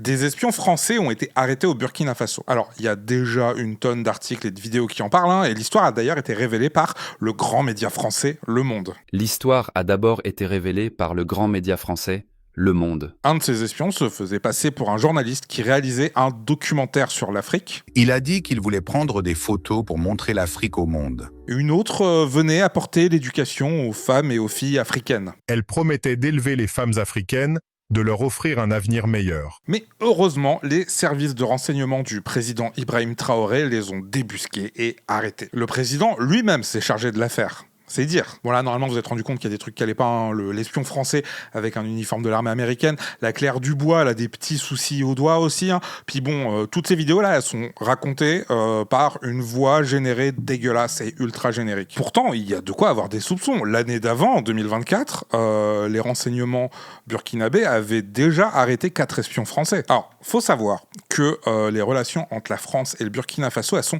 Des espions français ont été arrêtés au Burkina Faso. Alors, il y a déjà une tonne d'articles et de vidéos qui en parlent, et l'histoire a d'ailleurs été révélée par le grand média français Le Monde. L'histoire a d'abord été révélée par le grand média français Le Monde. Un de ces espions se faisait passer pour un journaliste qui réalisait un documentaire sur l'Afrique. Il a dit qu'il voulait prendre des photos pour montrer l'Afrique au monde. Une autre venait apporter l'éducation aux femmes et aux filles africaines. Elle promettait d'élever les femmes africaines, de leur offrir un avenir meilleur. Mais heureusement, les services de renseignement du président Ibrahim Traoré les ont débusqués et arrêtés. Le président lui-même s'est chargé de l'affaire. C'est dire. Bon là, normalement, vous vous êtes rendu compte qu'il y a des trucs qui allaient pas. L'espion français avec un uniforme de l'armée américaine. La Claire Dubois, elle a des petits soucis aux doigts aussi. Puis bon, toutes ces vidéos-là, elles sont racontées par une voix générée dégueulasse et ultra générique. Pourtant, il y a de quoi avoir des soupçons. L'année d'avant, en 2024, les renseignements burkinabés avaient déjà arrêté 4 espions français. Alors, faut savoir que les relations entre la France et le Burkina Faso, elles sont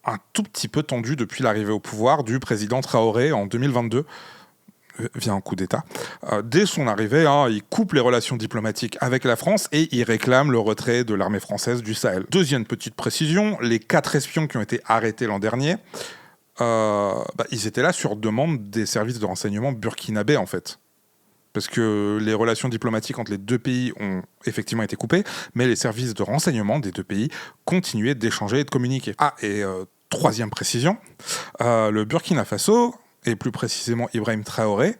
un tout petit peu tendu depuis l'arrivée au pouvoir du président Traoré en 2022, via un coup d'État. Dès son arrivée, il coupe les relations diplomatiques avec la France et il réclame le retrait de l'armée française du Sahel. Deuxième petite précision, les 4 espions qui ont été arrêtés l'an dernier, ils étaient là sur demande des services de renseignement burkinabés, en fait. Parce que les relations diplomatiques entre les deux pays ont effectivement été coupées, mais les services de renseignement des deux pays continuaient d'échanger et de communiquer. Troisième précision, le Burkina Faso, et plus précisément Ibrahim Traoré,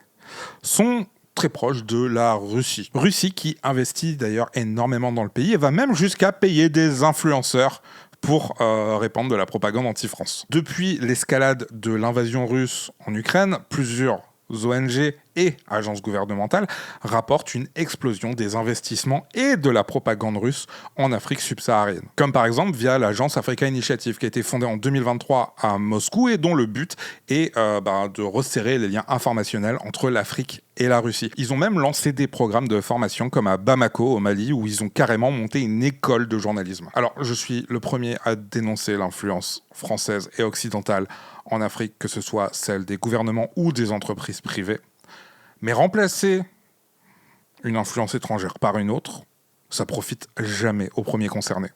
sont très proches de la Russie. Russie qui investit d'ailleurs énormément dans le pays et va même jusqu'à payer des influenceurs pour répandre de la propagande anti-France. Depuis l'escalade de l'invasion russe en Ukraine, plusieurs ONG et agences gouvernementales rapportent une explosion des investissements et de la propagande russe en Afrique subsaharienne. Comme par exemple via l'agence Africa Initiative qui a été fondée en 2023 à Moscou et dont le but est de resserrer les liens informationnels entre l'Afrique et la Russie. Ils ont même lancé des programmes de formation comme à Bamako au Mali où ils ont carrément monté une école de journalisme. Alors je suis le premier à dénoncer l'influence française et occidentale en Afrique, que ce soit celle des gouvernements ou des entreprises privées. Mais remplacer une influence étrangère par une autre, ça profite jamais au premier concerné.